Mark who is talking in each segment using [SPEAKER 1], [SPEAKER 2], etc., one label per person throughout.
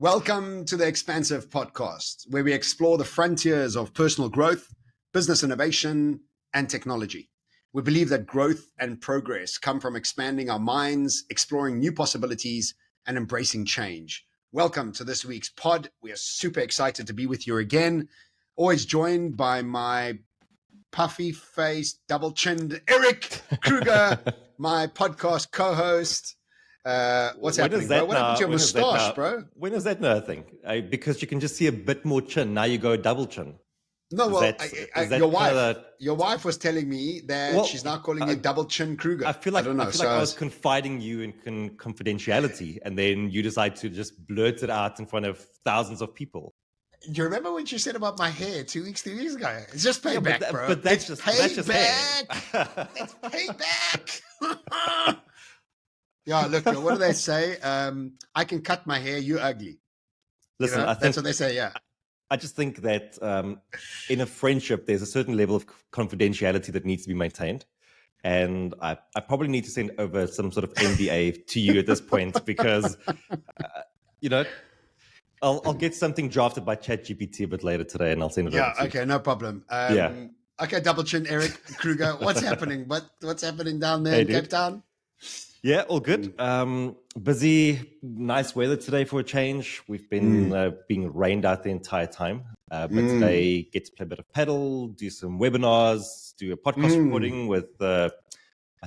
[SPEAKER 1] Welcome to the Expansive Podcast, where we explore the frontiers of personal growth, business innovation, and technology. We believe that growth and progress come from expanding our minds, exploring new possibilities, and embracing change. Welcome to this week's pod. We are super excited to be with you again. Always joined by my puffy-faced, double-chinned Erik Kruger, my podcast co-host. What's happening, bro? What happened to your moustache, bro?
[SPEAKER 2] When is that now thing? Because you can just see a bit more chin. Now you go double chin.
[SPEAKER 1] No, your wife was telling me that she's now calling you double chin Kruger.
[SPEAKER 2] I feel like I was confiding you in confidentiality, and then you decide to just blurt it out in front of thousands of people.
[SPEAKER 1] You remember what you said about my hair 3 weeks ago? It's just payback, bro.
[SPEAKER 2] But that's just hair. It's
[SPEAKER 1] payback. Yeah, look, what do they say? I can cut my hair, you're ugly.
[SPEAKER 2] Listen,
[SPEAKER 1] I think that's what they say, yeah.
[SPEAKER 2] I just think that in a friendship, there's a certain level of confidentiality that needs to be maintained. And I probably need to send over some sort of NDA to you at this point because, I'll get something drafted by Chat GPT a bit later today and I'll send it over to you.
[SPEAKER 1] Okay, no problem. Okay, double chin, Erik Kruger. What's happening? What's happening down there in Cape Town?
[SPEAKER 2] Yeah, all good. Busy, nice weather today for a change. We've been being rained out the entire time. But today, get to play a bit of paddle, do some webinars, do a podcast recording with, I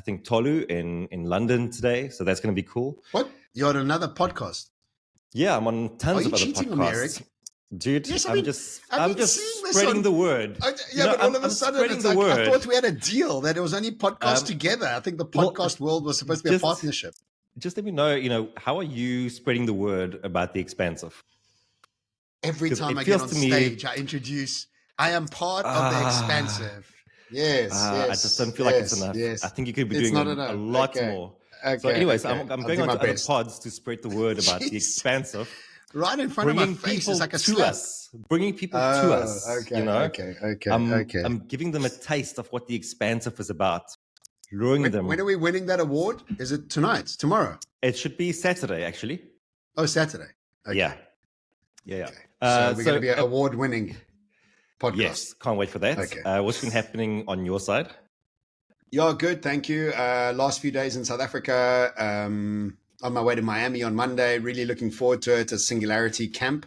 [SPEAKER 2] think, Tolu in London today. So that's going to be cool.
[SPEAKER 1] What? You're on another podcast?
[SPEAKER 2] Yeah, I'm on tons of other podcasts.
[SPEAKER 1] On me, Erik?
[SPEAKER 2] Dude, yes, I'm just spreading the word.
[SPEAKER 1] But all of a sudden, it's like, I thought we had a deal that it was only podcast together. I think the podcast world was supposed to be a partnership.
[SPEAKER 2] Just let me know, how are you spreading the word about the Expansive?
[SPEAKER 1] Every time I get on stage, I introduce, I am part of the Expansive. Yes,
[SPEAKER 2] I just don't feel like it's enough.
[SPEAKER 1] Yes.
[SPEAKER 2] I think you could be doing a lot more. So anyways, I'm going on to other pods to spread the word about the Expansive.
[SPEAKER 1] Right in front of my face is like a slap.
[SPEAKER 2] Bringing people to us.
[SPEAKER 1] Okay.
[SPEAKER 2] I'm giving them a taste of what the Expansive is about. Luring them.
[SPEAKER 1] When are we winning that award? Is it tonight? Tomorrow?
[SPEAKER 2] It should be Saturday, actually.
[SPEAKER 1] Oh, Saturday. Okay.
[SPEAKER 2] Yeah.
[SPEAKER 1] Okay. So we're going to be an award-winning podcast.
[SPEAKER 2] Yes, can't wait for that.
[SPEAKER 1] Okay.
[SPEAKER 2] What's been happening on your side?
[SPEAKER 1] Yeah, good. Thank you. Last few days in South Africa. On my way to Miami on Monday, really looking forward to it, a Singularity camp.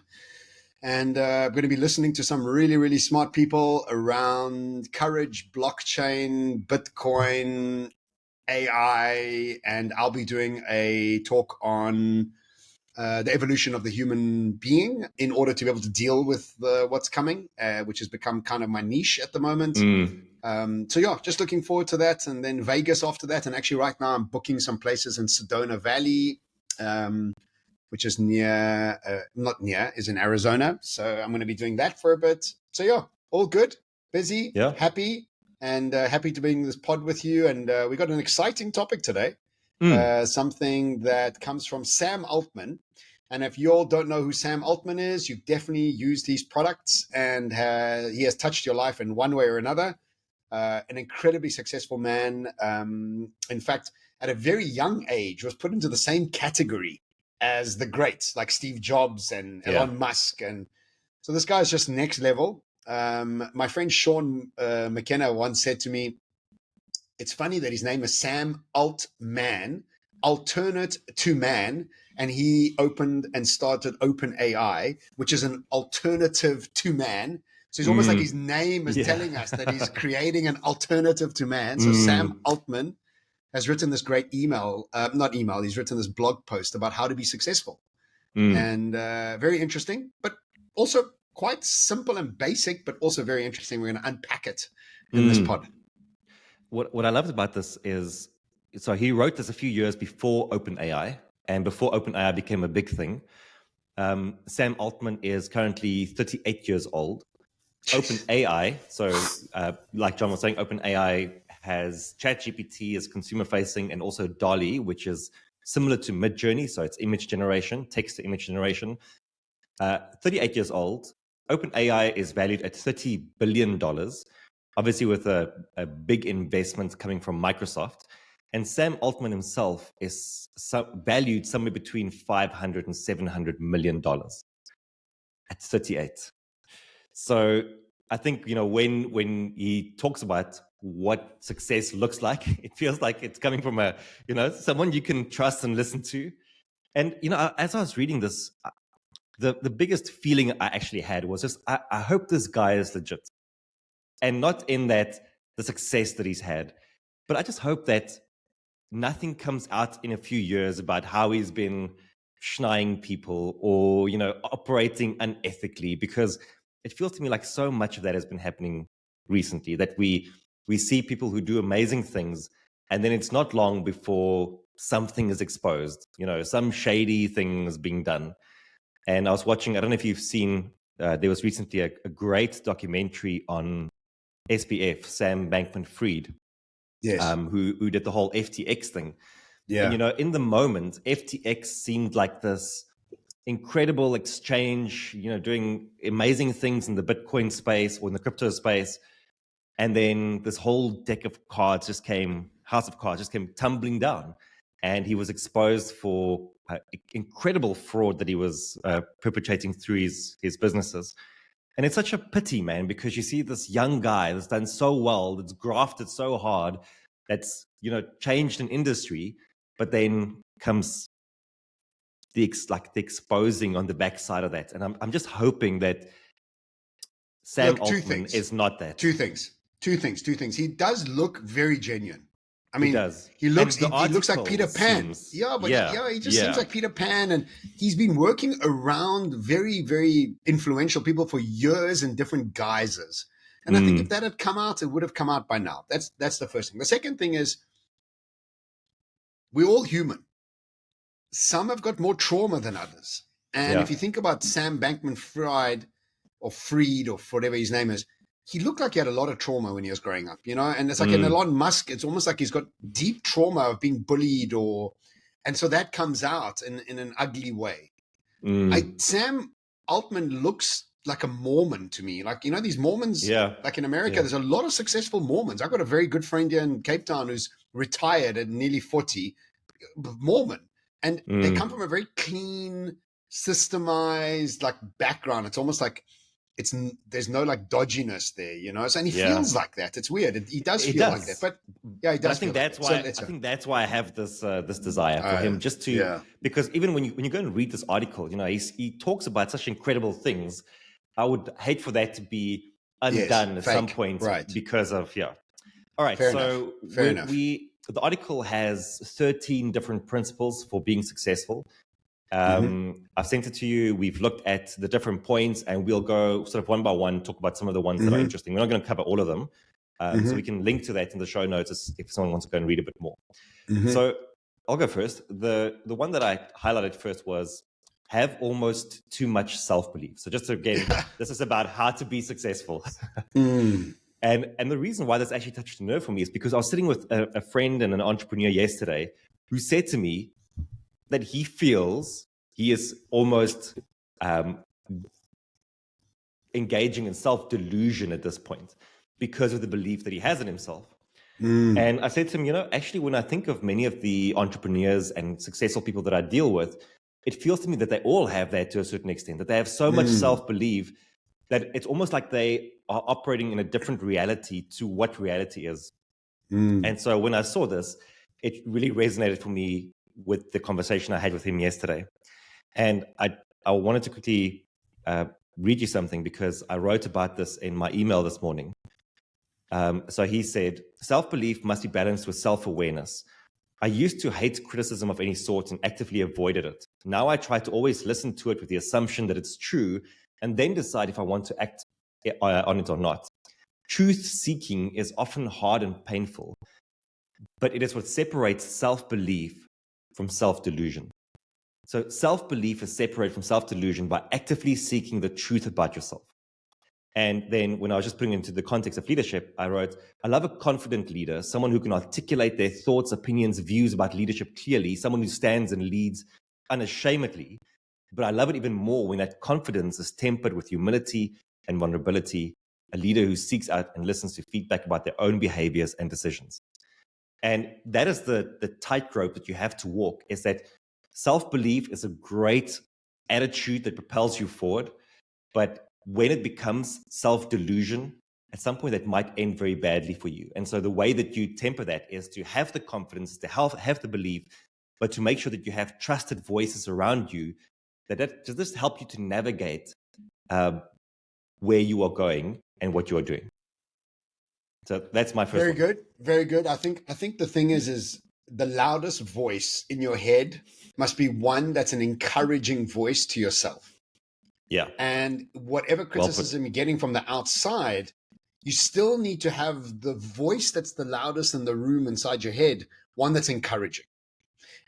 [SPEAKER 1] And I'm going to be listening to some really, really smart people around courage, blockchain, Bitcoin, AI, and I'll be doing a talk on the evolution of the human being in order to be able to deal with what's coming, which has become kind of my niche at the moment. Just looking forward to that. And then Vegas after that. And actually right now I'm booking some places in Sedona Valley, which is is in Arizona. So I'm going to be doing that for a bit. So all good, busy, happy, and happy to be in this pod with you. And we got an exciting topic today, something that comes from Sam Altman. And if you all don't know who Sam Altman is, you've definitely used his products and he has touched your life in one way or another. An incredibly successful man. In fact, at a very young age, was put into the same category as the greats like Steve Jobs and Elon Musk. And so this guy is just next level. My friend Sean McKenna once said to me, it's funny that his name is Sam Altman, alternate to man, and he opened and started OpenAI, which is an alternative to man. So it's almost like his name is telling us that he's creating an alternative to man. So Sam Altman has written this great he's written this blog post about how to be successful. And very interesting, but also quite simple and basic, but also very interesting. We're going to unpack it in this pod.
[SPEAKER 2] What I loved about this is, so he wrote this a few years before OpenAI and before OpenAI became a big thing. Sam Altman is currently 38 years old. OpenAI, so like John was saying, OpenAI has Chat GPT as consumer facing and also DALL-E, which is similar to Midjourney. So it's image generation, text to image generation. 38 years old. OpenAI is valued at $30 billion, obviously with a big investment coming from Microsoft. And Sam Altman himself is valued somewhere between $500 and $700 million at 38. So I think, when he talks about what success looks like, it feels like it's coming from someone you can trust and listen to. And, as I was reading this, the biggest feeling I actually had was just, I hope this guy is legit. And not in that the success that he's had, but I just hope that nothing comes out in a few years about how he's been schneeing people or, operating unethically, because it feels to me like so much of that has been happening recently, that we see people who do amazing things, and then it's not long before something is exposed, some shady things being done. And I was watching, I don't know if you've seen, there was recently a great documentary on SBF, Sam Bankman-Fried,
[SPEAKER 1] Yes.
[SPEAKER 2] who did the whole FTX thing.
[SPEAKER 1] Yeah.
[SPEAKER 2] And, in the moment, FTX seemed like this incredible exchange, doing amazing things in the Bitcoin space or in the crypto space. And then this whole house of cards just came tumbling down. And he was exposed for incredible fraud that he was perpetrating through his businesses. And it's such a pity, man, because you see this young guy that's done so well, that's grafted so hard, that's, changed an industry, but then comes the exposing on the backside of that. And I'm just hoping that Sam Altman is not that.
[SPEAKER 1] Two things. He does look very genuine. I mean,
[SPEAKER 2] he does.
[SPEAKER 1] He looks like Peter Pan.
[SPEAKER 2] Seems,
[SPEAKER 1] He just seems like Peter Pan, and he's been working around very, very influential people for years in different guises. And I think if that had come out, it would have come out by now. That's the first thing. The second thing is, we're all human. Some have got more trauma than others. And if you think about Sam Bankman-Fried or Freed or whatever his name is, he looked like he had a lot of trauma when he was growing up, and it's like in Elon Musk, it's almost like he's got deep trauma of being bullied and so that comes out in an ugly way. Sam Altman looks like a Mormon to me. Like, these Mormons, like in America, there's a lot of successful Mormons. I've got a very good friend here in Cape Town who's retired at nearly 40, Mormon. And they come from a very clean, systemized, background. It's almost like there's no dodginess there, So, and he feels like that. It's weird. He does feel like that, but he does.
[SPEAKER 2] I think that's why. I think that's why I have this desire for him, just to because even when you go and read this article, he talks about such incredible things. I would hate for that to be undone at some point, because of All right,
[SPEAKER 1] Fair enough.
[SPEAKER 2] The article has 13 different principles for being successful. I've sent it to you. We've looked at the different points, and we'll go sort of one by one, talk about some of the ones that are interesting. We're not going to cover all of them, so we can link to that in the show notes if someone wants to go and read a bit more. So I'll go first. The one that I highlighted first was have almost too much self-belief. So just again, this is about how to be successful. And the reason why this actually touched a nerve for me is because I was sitting with a friend and an entrepreneur yesterday who said to me that he feels he is almost engaging in self-delusion at this point because of the belief that he has in himself. And I said to him, actually, when I think of many of the entrepreneurs and successful people that I deal with, it feels to me that they all have that to a certain extent, that they have so much self-belief that it's almost like they are operating in a different reality to what reality is. And so when I saw this, it really resonated for me with the conversation I had with him yesterday. And I wanted to quickly read you something because I wrote about this in my email this morning. So he said, self-belief must be balanced with self-awareness. I used to hate criticism of any sort and actively avoided it. Now I try to always listen to it with the assumption that it's true and then decide if I want to act on it or not. Truth-seeking is often hard and painful, but it is what separates self-belief from self-delusion. So self-belief is separated from self-delusion by actively seeking the truth about yourself. And then when I was just putting it into the context of leadership, I wrote, I love a confident leader, someone who can articulate their thoughts, opinions, views about leadership clearly, someone who stands and leads unashamedly. But I love it even more when that confidence is tempered with humility and vulnerability, a leader who seeks out and listens to feedback about their own behaviors and decisions. And that is the tightrope that you have to walk, is that self-belief is a great attitude that propels you forward. But when it becomes self-delusion, at some point that might end very badly for you. And so the way that you temper that is to have the confidence, to have the belief, but to make sure that you have trusted voices around you that just help you to navigate where you are going and what you are doing. So that's my first
[SPEAKER 1] Very
[SPEAKER 2] one.
[SPEAKER 1] good. Very good. I think the thing is the loudest voice in your head must be one that's an encouraging voice to yourself.
[SPEAKER 2] Yeah.
[SPEAKER 1] And whatever criticism you're getting from the outside, you still need to have the voice that's the loudest in the room inside your head, one that's encouraging.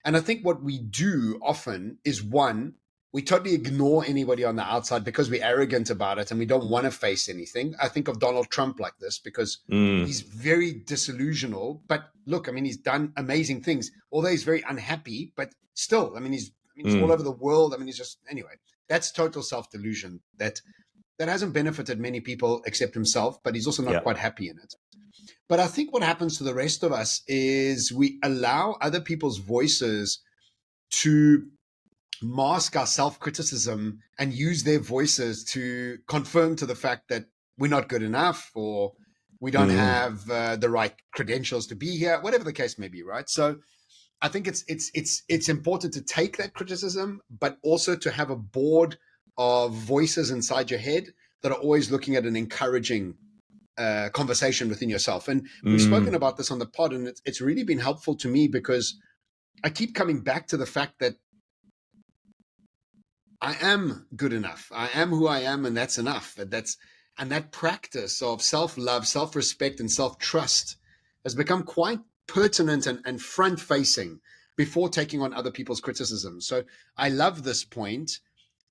[SPEAKER 1] And I think what we do often is, one, we totally ignore anybody on the outside because we're arrogant about it and we don't want to face anything. I think of Donald Trump like this because he's very disillusional. But look, I mean, he's done amazing things, although he's very unhappy. But still, I mean, he's all over the world. I mean, he's just, anyway, that's total self-delusion that hasn't benefited many people except himself, but he's also not quite happy in it. But I think what happens to the rest of us is we allow other people's voices to mask our self-criticism and use their voices to confirm to the fact that we're not good enough or we don't have the right credentials to be here, whatever the case may be, right? So I think it's important to take that criticism, but also to have a board of voices inside your head that are always looking at an encouraging conversation within yourself. And we've spoken about this on the pod, and it's really been helpful to me because I keep coming back to the fact that I am good enough. I am who I am, and that's enough. And that practice of self-love, self-respect, and self-trust has become quite pertinent and front-facing before taking on other people's criticism. So I love this point.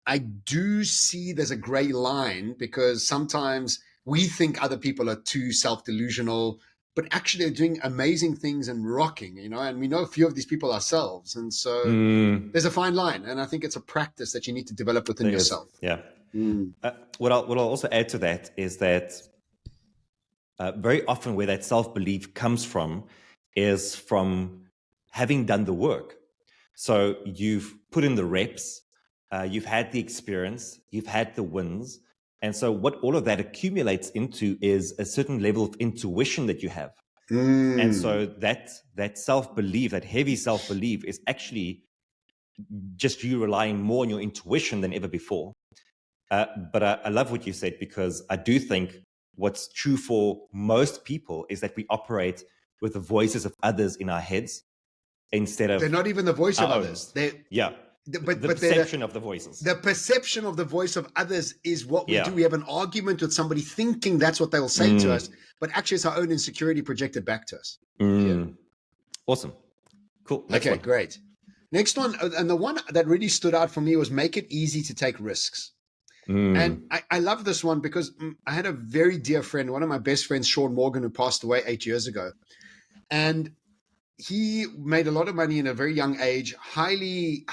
[SPEAKER 1] I do see there's a gray line because sometimes we think other people are too self-delusional, but actually they're doing amazing things and rocking, and we know a few of these people ourselves. And so there's a fine line. And I think it's a practice that you need to develop within yourself.
[SPEAKER 2] Yeah. What I'll also add to that is that very often where that self-belief comes from is from having done the work. So you've put in the reps, you've had the experience, you've had the wins. And so what all of that accumulates into is a certain level of intuition that you have. And so that self-belief, that heavy self-belief is actually just you relying more on your intuition than ever before. But I love what you said, because I do think what's true for most people is that we operate with the voices of others in our heads instead of...
[SPEAKER 1] They're not even the voice of others.
[SPEAKER 2] But the perception of the voices.
[SPEAKER 1] The perception of the voice of others is what we do. We have an argument with somebody thinking that's what they will say to us, but actually it's our own insecurity projected back to us.
[SPEAKER 2] Awesome. Cool. Next one.
[SPEAKER 1] Great. Next one, and the one that really stood out for me was make it easy to take risks. And I love this one because I had a very dear friend, one of my best friends, Sean Morgan, who passed away 8 years ago. And he made a lot of money in a very young age, highly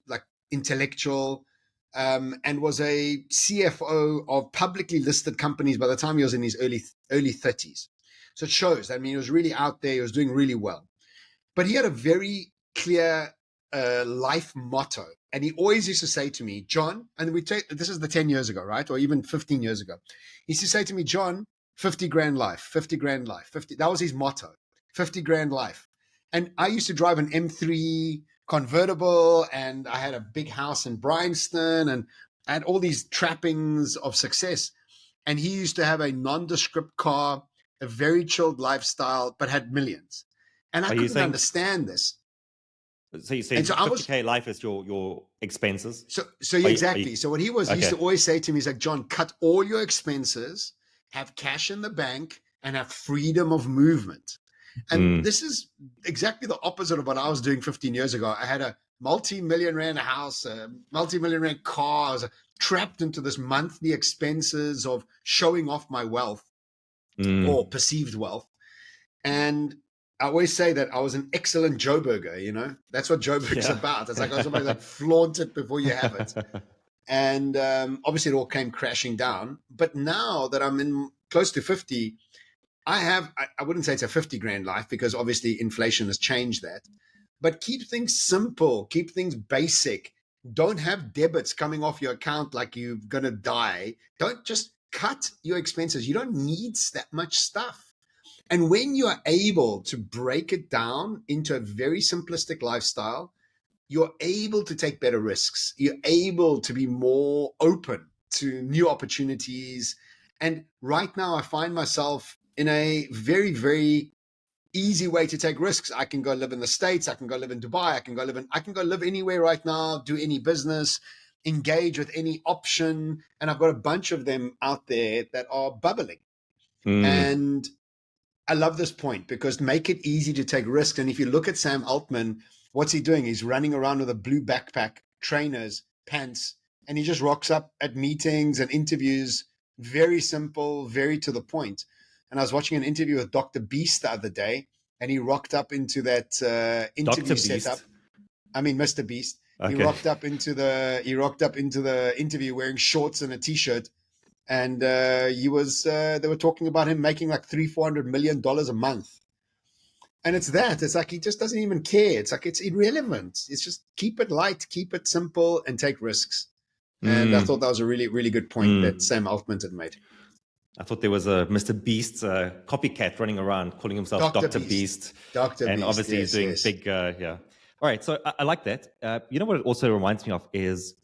[SPEAKER 1] like intellectual, and was a CFO of publicly listed companies by the time he was in his early 30s. So it shows, I mean, he was really out there. He was doing really well. But he had a very clear life motto. And he always used to say to me, John, and this is the 10 years ago, right? Or even 15 years ago. He used to say to me, John, 50 grand life, 50 grand life, 50. That was his motto, 50 grand life. And I used to drive an M3 convertible, and I had a big house in Bryanston, and I had all these trappings of success. And he used to have a nondescript car, a very chilled lifestyle, but had millions. And I couldn't understand this.
[SPEAKER 2] So you say 50K life is your expenses?
[SPEAKER 1] So exactly. So what he used to always say to me, he's like, John, cut all your expenses, have cash in the bank, and have freedom of movement. And this is exactly the opposite of what I was doing 15 years ago. I had a multi-million rand house, a multi-million rand car. I was trapped into this monthly expenses of showing off my wealth or perceived wealth. And I always say that I was an excellent Joburger, That's what Joburg's about. It's like somebody that flaunt it before you have it. And obviously it all came crashing down. But now that I'm in close to 50, I wouldn't say it's a 50 grand life because obviously inflation has changed that, but keep things simple, keep things basic. Don't have debits coming off your account like you're going to die. Don't just cut your expenses. You don't need that much stuff. And when you are able to break it down into a very simplistic lifestyle, you're able to take better risks. You're able to be more open to new opportunities. And right now, I find myself in a very, very easy way to take risks. I can go live in the States. I can go live in Dubai. I can go live anywhere right now, do any business, engage with any option. And I've got a bunch of them out there that are bubbling. And I love this point because make it easy to take risks. And if you look at Sam Altman, what's he doing? He's running around with a blue backpack, trainers, pants, and he just rocks up at meetings and interviews. Very simple, very to the point. And I was watching an interview with Dr. Beast the other day, and he rocked up into that interview setup. I mean, Mr. Beast. Okay. He rocked up into the interview wearing shorts and a t-shirt. And they were talking about him making like $300-400 million a month. And it's like he just doesn't even care. It's like it's irrelevant. It's just keep it light, keep it simple, and take risks. And I thought that was a really, really good point that Sam Altman had made.
[SPEAKER 2] I thought there was a Mr. Beast copycat running around calling himself Dr. Beast. And obviously he's doing big, yeah. All right, so I like that. You know what it also reminds me of is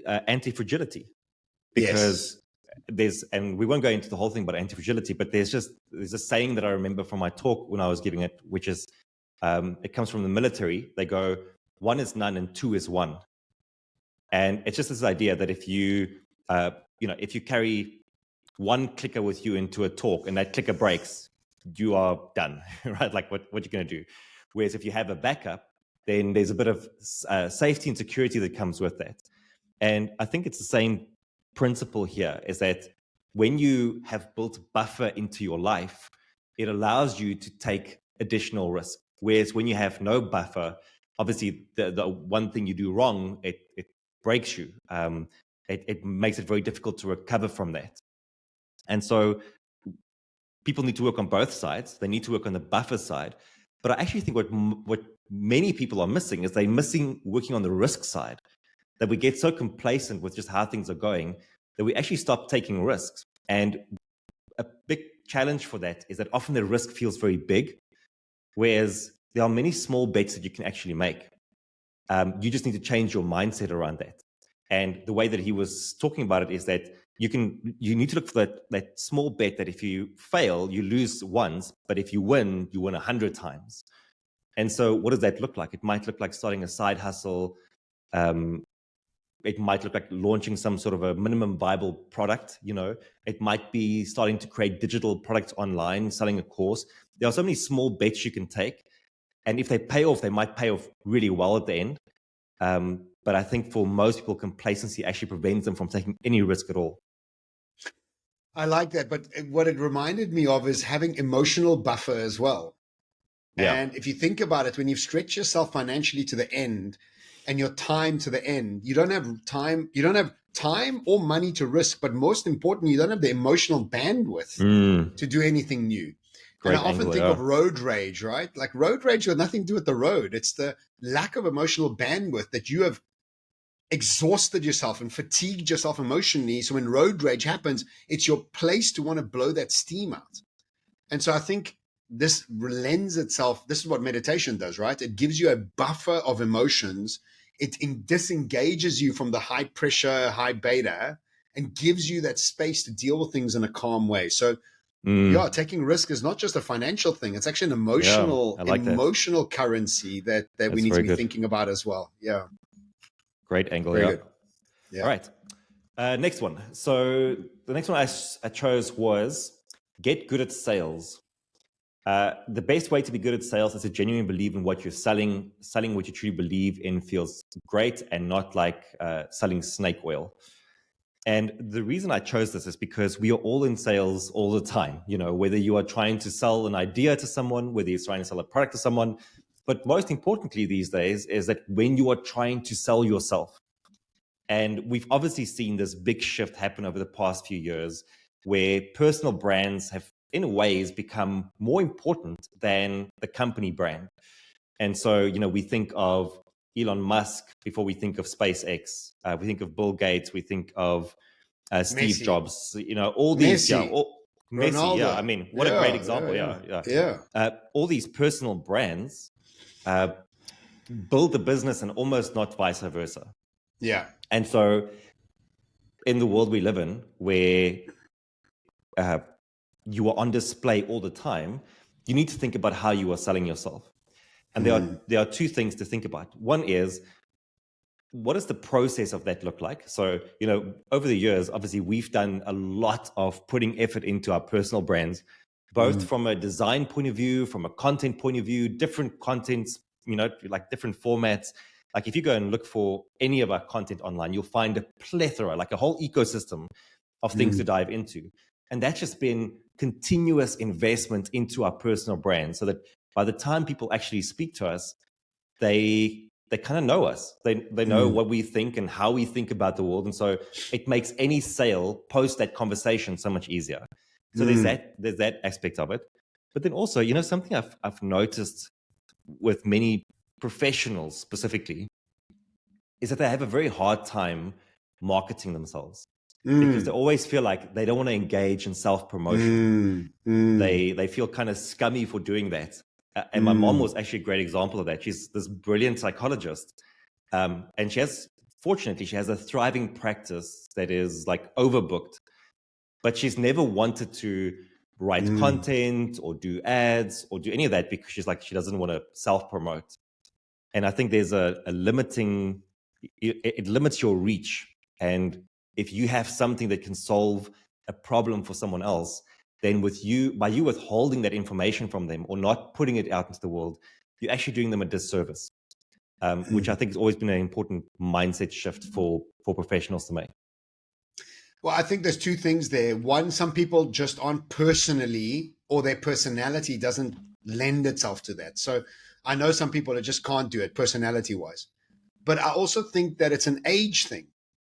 [SPEAKER 2] anti-fragility. Because and we won't go into the whole thing about anti-fragility, but there's a saying that I remember from my talk when I was giving it, which is, it comes from the military. They go, 1 is none and 2 is 1. And it's just this idea that if you carry one clicker with you into a talk and that clicker breaks, you are done, right? Like what are you going to do? Whereas if you have a backup, then there's a bit of safety and security that comes with that. And I think it's the same principle here, is that when you have built buffer into your life, it allows you to take additional risk. Whereas when you have no buffer, obviously the one thing you do wrong, it breaks you. It makes it very difficult to recover from that. And so people need to work on both sides. They need to work on the buffer side. But I actually think what many people are missing is they're missing working on the risk side, that we get so complacent with just how things are going that we actually stop taking risks. And a big challenge for that is that often the risk feels very big, whereas there are many small bets that you can actually make. You just need to change your mindset around that. And the way that he was talking about it is that you need to look for that small bet that if you fail, you lose once, but if you win 100 times. And so what does that look like? It might look like starting a side hustle. It might look like launching some sort of a minimum viable product. It might be starting to create digital products online, selling a course. There are so many small bets you can take. And if they pay off, they might pay off really well at the end. But I think for most people, complacency actually prevents them from taking any risk at all.
[SPEAKER 1] I like that. But what it reminded me of is having emotional buffer as well. Yeah. And if you think about it, when you've stretched yourself financially to the end and your time to the end, you don't have time or money to risk. But most importantly, you don't have the emotional bandwidth to do anything new. Great and I often think of road rage, right? Like road rage has nothing to do with the road. It's the lack of emotional bandwidth that you have exhausted yourself and fatigued yourself emotionally. So when road rage happens, it's your place to want to blow that steam out. And so I think this lends itself, this is what meditation does, right? It gives you a buffer of emotions. It disengages you from the high pressure, high beta, and gives you that space to deal with things in a calm way. So yeah, taking risk is not just a financial thing. It's actually an emotional currency that we need to be thinking about as well. Yeah.
[SPEAKER 2] Great angle. Very good. Yeah. All right. Next one. So the next one I chose was get good at sales. The best way to be good at sales is to genuinely believe in what you're selling. Selling what you truly believe in feels great and not like selling snake oil. And the reason I chose this is because we are all in sales all the time, whether you are trying to sell an idea to someone, whether you're trying to sell a product to someone. But most importantly these days is that when you are trying to sell yourself. And we've obviously seen this big shift happen over the past few years where personal brands have in ways become more important than the company brand. And so, we think of Elon Musk before we think of SpaceX. We think of Bill Gates. We think of Steve
[SPEAKER 1] Messi.
[SPEAKER 2] Jobs. All these,
[SPEAKER 1] Messi.
[SPEAKER 2] Messi. Yeah, I
[SPEAKER 1] Ronaldo.
[SPEAKER 2] mean, what a great
[SPEAKER 1] Yeah,
[SPEAKER 2] example.
[SPEAKER 1] yeah,
[SPEAKER 2] Yeah.
[SPEAKER 1] yeah.
[SPEAKER 2] All these personal brands build the business and almost not vice versa.
[SPEAKER 1] Yeah.
[SPEAKER 2] And so, in the world we live in, where you are on display all the time, you need to think about how you are selling yourself. And there are two things to think about. One is, what does the process of that look like? So, over the years, obviously, we've done a lot of putting effort into our personal brands, both from a design point of view, from a content point of view, different contents, like different formats. Like if you go and look for any of our content online, you'll find a plethora, like a whole ecosystem of things to dive into. And that's just been continuous investment into our personal brand, so that by the time people actually speak to us, they kind of know us. They know what we think and how we think about the world. And so it makes any sale post that conversation so much easier. So there's that aspect of it. But then also, something I've noticed with many professionals specifically is that they have a very hard time marketing themselves, because they always feel like they don't want to engage in self-promotion. They feel kind of scummy for doing that. And my mom was actually a great example of that. She's this brilliant psychologist. And fortunately, she has a thriving practice that is like overbooked, but she's never wanted to write content or do ads or do any of that, because she's like, she doesn't want to self-promote. And I think there's a limiting, it limits your reach. And if you have something that can solve a problem for someone else, then by you withholding that information from them or not putting it out into the world, you're actually doing them a disservice, which I think has always been an important mindset shift for professionals to make.
[SPEAKER 1] Well, I think there's two things there. One, some people just aren't personally, or their personality doesn't lend itself to that. So I know some people that just can't do it personality-wise. But I also think that it's an age thing.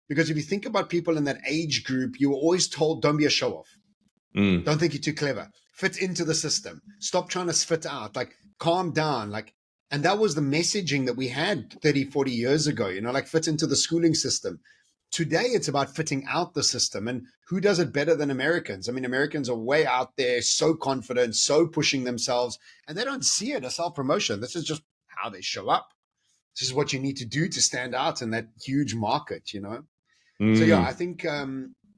[SPEAKER 1] Because if you think about people in that age group, you were always told, don't be a show-off. Don't think you're too clever. Fit into the system. Stop trying to fit out. Like, calm down. Like, and that was the messaging that we had 30, 40 years ago, like fit into the schooling system. Today, it's about fitting out the system. And who does it better than Americans? I mean, Americans are way out there, so confident, so pushing themselves, and they don't see it as self-promotion. This is just how they show up. This is what you need to do to stand out in that huge market, So, yeah, I think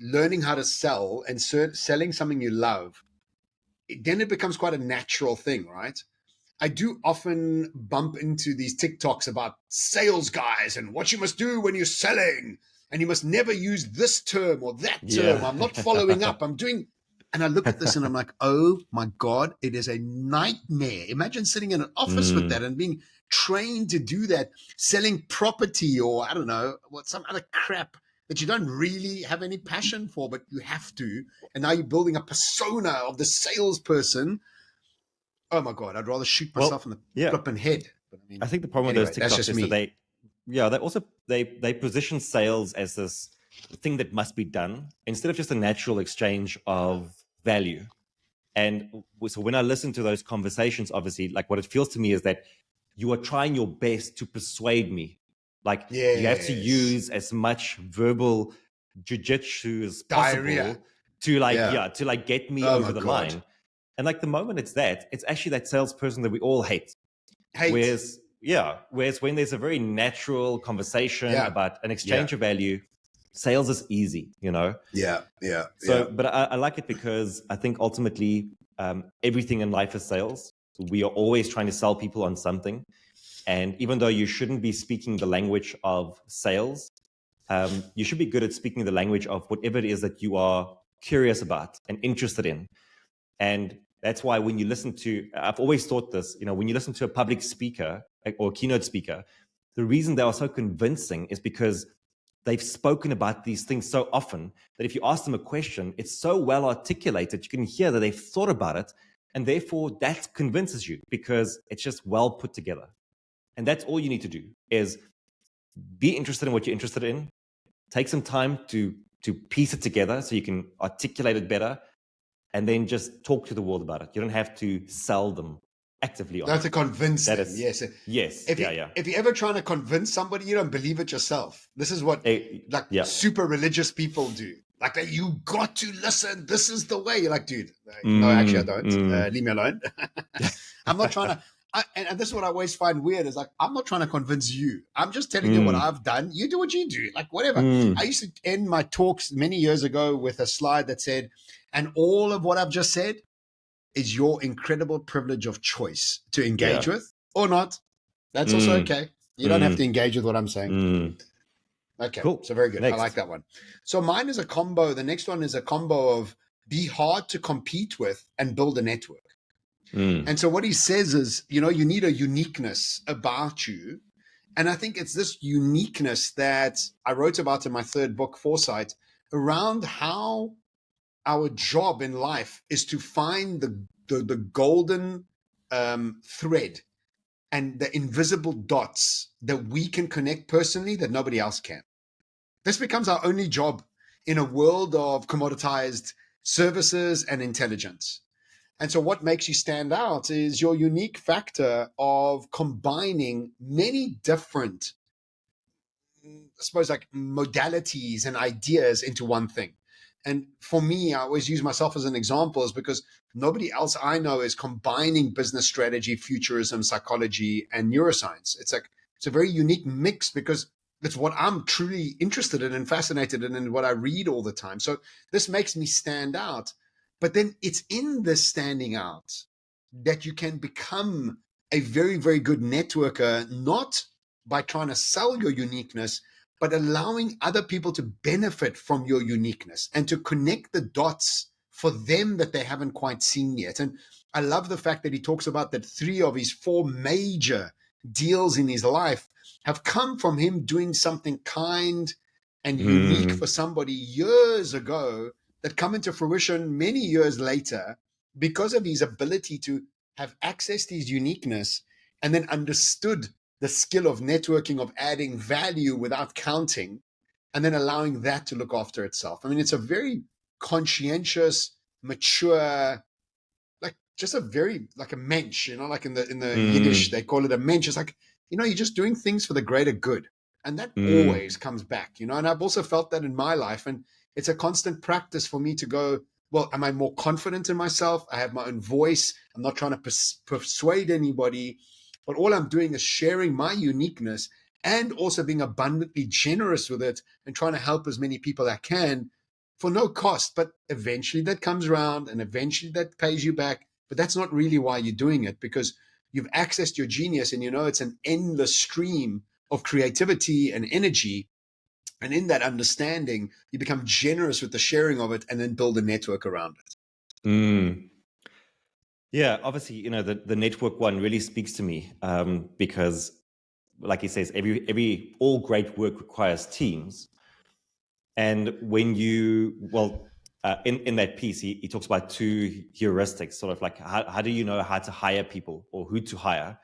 [SPEAKER 1] learning how to sell and selling something you love, then it becomes quite a natural thing, right? I do often bump into these TikToks about sales guys and what you must do when you're selling. And you must never use this term or that term.
[SPEAKER 2] Yeah.
[SPEAKER 1] I'm not following up. I'm doing. And I look at this and I'm like, oh my God, it is a nightmare. Imagine sitting in an office with that and being trained to do that, selling property or I don't know, some other crap that you don't really have any passion for, but you have to. And now you're building a persona of the salesperson. Oh my God, I'd rather shoot myself in the flipping head. But
[SPEAKER 2] I think the problem with those TikToks is that they position sales as this thing that must be done instead of just a natural exchange of value. And so when I listen to those conversations, obviously, like what it feels to me is that you are trying your best to persuade me. Like you have to use as much verbal jujitsu as possible to get me over the line. And like the moment it's actually that salesperson that we all hate. Whereas when there's a very natural conversation about an exchange of value, sales is easy, But I like it because I think ultimately everything in life is sales. We are always trying to sell people on something. And even though you shouldn't be speaking the language of sales, you should be good at speaking the language of whatever it is that you are curious about and interested in. And that's why when you listen to, I've always thought this, when you listen to a public speaker or keynote speaker, the reason they are so convincing is because they've spoken about these things so often that if you ask them a question, it's so well articulated, you can hear that they've thought about it. And therefore that convinces you because it's just well put together. And that's all you need to do is be interested in what you're interested in, take some time to piece it together so you can articulate it better, and then just talk to the world about it. You don't have to sell them actively on
[SPEAKER 1] Not
[SPEAKER 2] it.
[SPEAKER 1] to convince
[SPEAKER 2] That
[SPEAKER 1] them.
[SPEAKER 2] is-
[SPEAKER 1] Yes.
[SPEAKER 2] Yes.
[SPEAKER 1] If you're ever trying to convince somebody, you don't believe it yourself. This is what super religious people do. Like, you got to listen. This is the way. You're like, dude, no, actually, I don't. Leave me alone. I'm not trying to. And this is what I always find weird is like, I'm not trying to convince you. I'm just telling you what I've done. You do what you do. Like, whatever. I used to end my talks many years ago with a slide that said, and all of what I've just said is your incredible privilege of choice to engage with or not. That's also okay. You don't have to engage with what I'm saying. Okay, cool. So very good. Next. I like that one. So mine is a combo. The next one is a combo of be hard to compete with and build a network. And so what he says is, you need a uniqueness about you. And I think it's this uniqueness that I wrote about in my third book, Foresight, around how our job in life is to find the golden thread and the invisible dots that we can connect personally that nobody else can. This becomes our only job in a world of commoditized services and intelligence. And so what makes you stand out is your unique factor of combining many different, I suppose, like modalities and ideas into one thing. And for me, I always use myself as an example is because nobody else I know is combining business strategy, futurism, psychology, and neuroscience. It's a very unique mix because it's what I'm truly interested in and fascinated in and what I read all the time. So this makes me stand out. But then it's in this standing out that you can become a very, very good networker, not by trying to sell your uniqueness, but allowing other people to benefit from your uniqueness and to connect the dots for them that they haven't quite seen yet. And I love the fact that he talks about that 3 of his 4 major deals in his life have come from him doing something kind and unique for somebody years ago that come into fruition many years later because of his ability to have accessed his uniqueness and then understood the skill of networking, of adding value without counting, and then allowing that to look after itself. I mean, it's a very conscientious, mature, like just a very, like a mensch, like in the Yiddish, they call it a mensch. It's like, you're just doing things for the greater good. And that always comes back, and I've also felt that in my life. And it's a constant practice for me to go, well, am I more confident in myself? I have my own voice. I'm not trying to persuade anybody, but all I'm doing is sharing my uniqueness and also being abundantly generous with it and trying to help as many people as I can for no cost. But eventually that comes around and eventually that pays you back. But that's not really why you're doing it, because you've accessed your genius and it's an endless stream of creativity and energy. And in that understanding, you become generous with the sharing of it and then build a network around it.
[SPEAKER 2] Yeah, obviously, the network one really speaks to me because, like he says, all great work requires teams. And when in that piece, he talks about 2 heuristics, sort of like how do you know how to hire people or who to hire?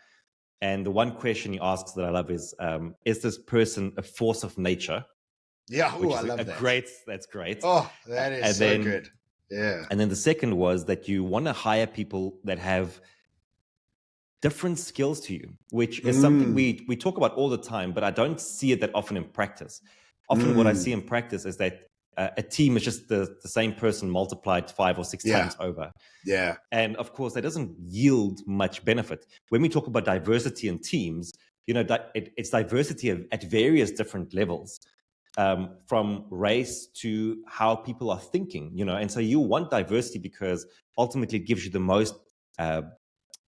[SPEAKER 2] And the one question he asks that I love is this person a force of nature?
[SPEAKER 1] Yeah, I love that.
[SPEAKER 2] That's great.
[SPEAKER 1] Oh, that is good. Yeah.
[SPEAKER 2] And then the second was that you want to hire people that have different skills to you, which is something we talk about all the time, but I don't see it that often in practice. Often what I see in practice is that a team is just the same person multiplied 5 or 6 times over.
[SPEAKER 1] Yeah.
[SPEAKER 2] And of course, that doesn't yield much benefit. When we talk about diversity in teams, it's diversity at various different levels, from race to how people are thinking, and so you want diversity because ultimately it gives you the most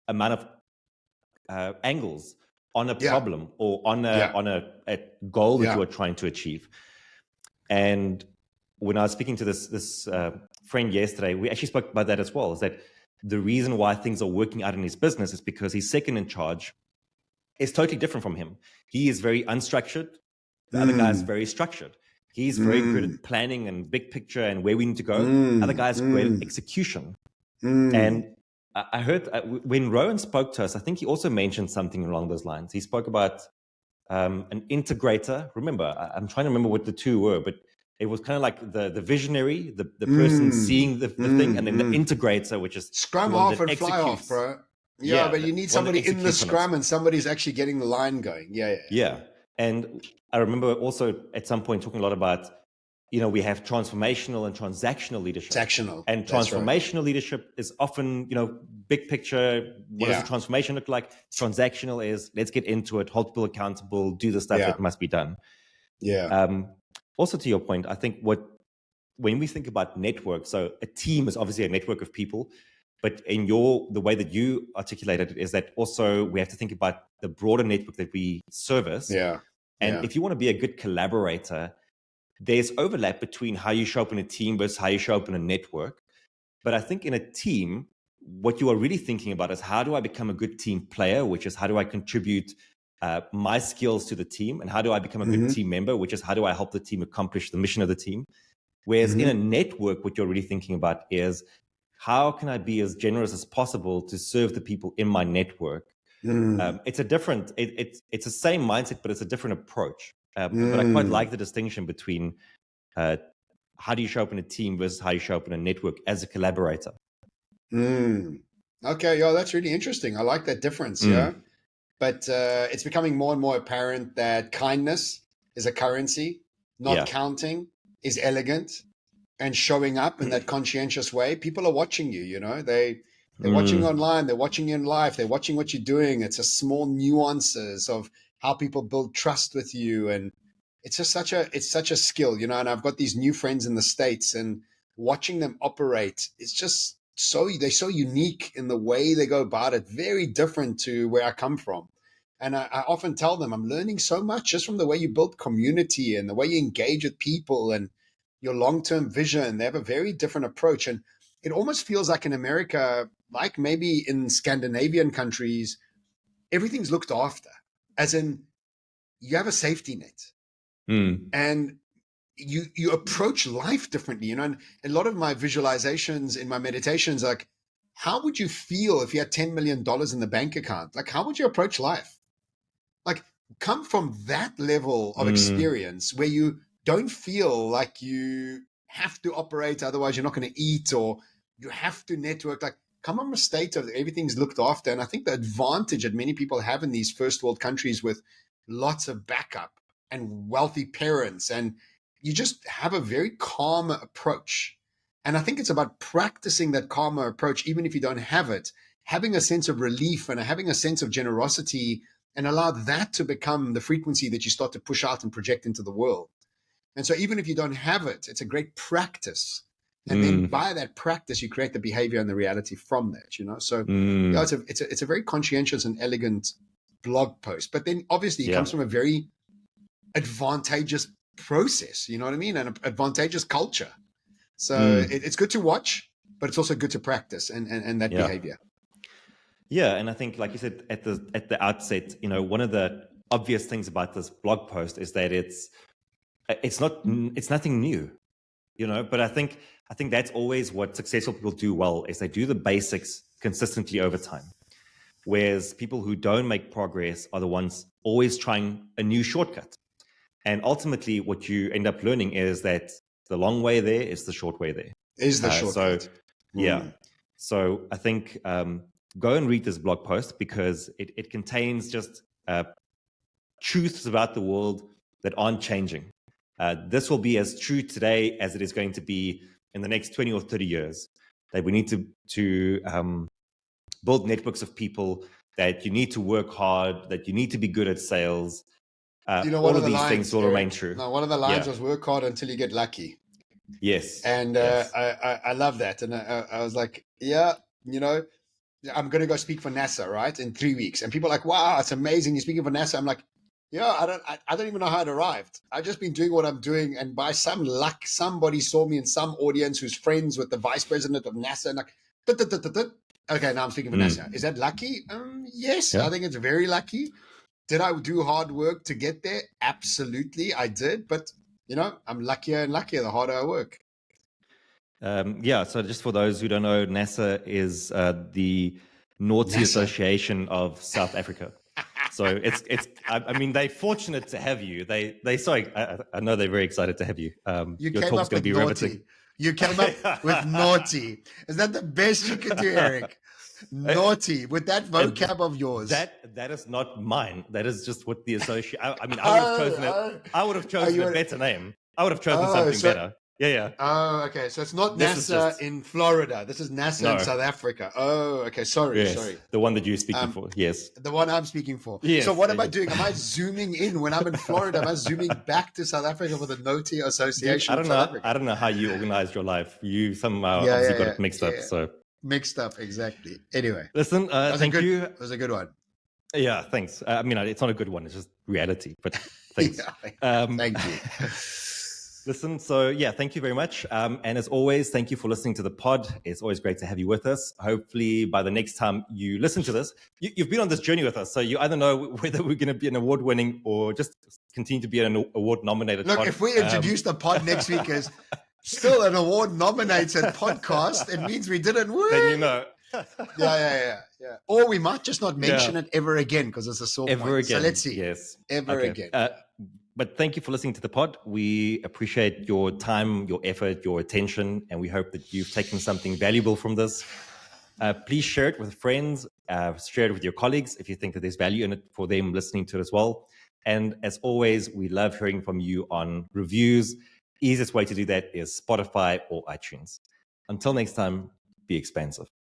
[SPEAKER 2] amount of angles on a problem or on a goal that you are trying to achieve. And when I was speaking to this friend yesterday, we actually spoke about that as well, is that the reason why things are working out in his business is because his second in charge is totally different from him. He is very unstructured. The other guy is very structured. He's very good at planning and big picture and where we need to go. Other guys great at execution. And I heard when Rowan spoke to us, I think he also mentioned something along those lines. He spoke about an integrator. Remember, I'm trying to remember what the 2 were, but it was kind of like the visionary, the person seeing the thing, and then the integrator, which is
[SPEAKER 1] scrum
[SPEAKER 2] the one
[SPEAKER 1] off
[SPEAKER 2] that
[SPEAKER 1] and fly off,
[SPEAKER 2] executes.
[SPEAKER 1] bro. Yeah, but you need
[SPEAKER 2] one that
[SPEAKER 1] somebody in the
[SPEAKER 2] executes on it.
[SPEAKER 1] scrum and somebody's actually getting the line going.
[SPEAKER 2] Yeah. And I remember also at some point talking a lot about, we have transformational and transactional leadership.
[SPEAKER 1] Transactional.
[SPEAKER 2] And transformational leadership is often, big picture. What does the transformation look like? Transactional is, let's get into it, hold people accountable, do the stuff that must be done.
[SPEAKER 1] Yeah.
[SPEAKER 2] Also, to your point, I think when we think about network, so a team is obviously a network of people, but in the way that you articulated it is that also we have to think about the broader network that we service.
[SPEAKER 1] Yeah.
[SPEAKER 2] And if you want to be a good collaborator, there's overlap between how you show up in a team versus how you show up in a network. But I think in a team, what you are really thinking about is how do I become a good team player, which is how do I contribute my skills to the team, and how do I become a good team member, which is how do I help the team accomplish the mission of the team. Whereas in a network, what you're really thinking about is how can I be as generous as possible to serve the people in my network. It's a different, it's the same mindset, but it's a different approach. But I quite like the distinction between how do you show up in a team versus how you show up in a network as a collaborator.
[SPEAKER 1] Okay, that's really interesting. I like that difference. Yeah, but it's becoming more and more apparent that kindness is a currency, not counting is elegant, and showing up in that conscientious way. People are watching you. They're watching online, they're watching you in life, they're watching what you're doing. It's a small nuances of how people build trust with you, and it's just such a skill, and I've got these new friends in the States, and watching them operate, it's just they're so unique in the way they go about it, very different to where I come from. And I often tell them I'm learning so much just from the way you build community and the way you engage with people and your long-term vision. They have a very different approach. And it almost feels like in America, like maybe in Scandinavian countries, everything's looked after, as in you have a safety net. And you approach life differently, and a lot of my visualizations in my meditations, like, how would you feel if you had $10 million in the bank account? Like, how would you approach life? Like, come from that level of experience where you don't feel like you have to operate, otherwise you're not going to eat, or you have to network. Like, come from a state of everything's looked after. And I think the advantage that many people have in these first world countries with lots of backup and wealthy parents, and you just have a very calm approach. And I think it's about practicing that calmer approach, even if you don't have it, having a sense of relief and having a sense of generosity, and allow that to become the frequency that you start to push out and project into the world. And so even if you don't have it, it's a great practice. And then by that practice, you create the behavior and the reality from that, So it's a very conscientious and elegant blog post. But then obviously it comes from a very advantageous process, you know what I mean? And an advantageous culture. So it's good to watch, but it's also good to practice and that behavior.
[SPEAKER 2] Yeah, and I think, like you said at the outset, one of the obvious things about this blog post is that it's nothing new, But I think that's always what successful people do well, is they do the basics consistently over time. Whereas people who don't make progress are the ones always trying a new shortcut. And ultimately, what you end up learning is that the long way there is the short way there.
[SPEAKER 1] Is the shortcut.
[SPEAKER 2] So I think go and read this blog post, because it contains just truths about the world that aren't changing. This will be as true today as it is going to be in the next 20 or 30 years, that we need to build networks of people, that you need to work hard, that you need to be good at sales. All of these things will remain true.
[SPEAKER 1] No, one of the lines was work hard until you get lucky.
[SPEAKER 2] Yes.
[SPEAKER 1] And I love that. And I was like, I'm going to go speak for NASA, right, in 3 weeks. And people are like, wow, it's amazing, you're speaking for NASA. I'm like, I don't even know how it arrived. I've just been doing what I'm doing. And by some luck, somebody saw me in some audience who's friends with the vice president of NASA. And like, okay, now I'm speaking for NASA. Is that lucky? Yes, I think it's very lucky. Did I do hard work to get there? Absolutely, I did. But, I'm luckier and luckier the harder I work.
[SPEAKER 2] So just for those who don't know, NASA is the Naughty Association of South Africa. So I mean, they're fortunate to have you. Sorry, I know they're very excited to have you.
[SPEAKER 1] You
[SPEAKER 2] Your
[SPEAKER 1] came
[SPEAKER 2] talk's
[SPEAKER 1] up
[SPEAKER 2] going
[SPEAKER 1] with
[SPEAKER 2] to be
[SPEAKER 1] naughty.
[SPEAKER 2] riveting.
[SPEAKER 1] You came up with naughty. Is that the best you could do, Erik? Naughty with that vocab of yours.
[SPEAKER 2] That is not mine. That is just what the associate. I mean, I would have chosen it. I would have chosen a better name. I would have chosen something better. Yeah.
[SPEAKER 1] Oh, okay. So it's not NASA in Florida. This is NASA in South Africa. Oh, okay. Sorry.
[SPEAKER 2] The one that you're speaking for. Yes.
[SPEAKER 1] The one I'm speaking for.
[SPEAKER 2] Yes.
[SPEAKER 1] So what am I doing? Am I zooming in when I'm in Florida? Am I zooming back to South Africa with a naughty association?
[SPEAKER 2] Dude, I don't know how you organized your life. You somehow got it mixed up. So
[SPEAKER 1] mixed up, exactly. Anyway,
[SPEAKER 2] listen. Thank you.
[SPEAKER 1] It was a good one.
[SPEAKER 2] Yeah, thanks. I mean, it's not a good one. It's just reality. But thanks.
[SPEAKER 1] Thank you.
[SPEAKER 2] Listen, so yeah, thank you very much. And as always, thank you for listening to the pod. It's always great to have you with us. Hopefully by the next time you listen to this, you've been on this journey with us. So you either know whether we're going to be an award-winning or just continue to be an award-nominated pod.
[SPEAKER 1] Look, if we introduce the pod next week as still an award-nominated podcast, it means we didn't win.
[SPEAKER 2] Then you know.
[SPEAKER 1] Yeah. Or we might just not mention it ever again because it's a sore point.
[SPEAKER 2] Again.
[SPEAKER 1] So let's see.
[SPEAKER 2] Yes.
[SPEAKER 1] Ever again.
[SPEAKER 2] But thank you for listening to the pod. We appreciate your time, your effort, your attention, and we hope that you've taken something valuable from this. Please share it with friends, share it with your colleagues if you think that there's value in it for them listening to it as well. And as always, we love hearing from you on reviews. Easiest way to do that is Spotify or iTunes. Until next time, be expansive.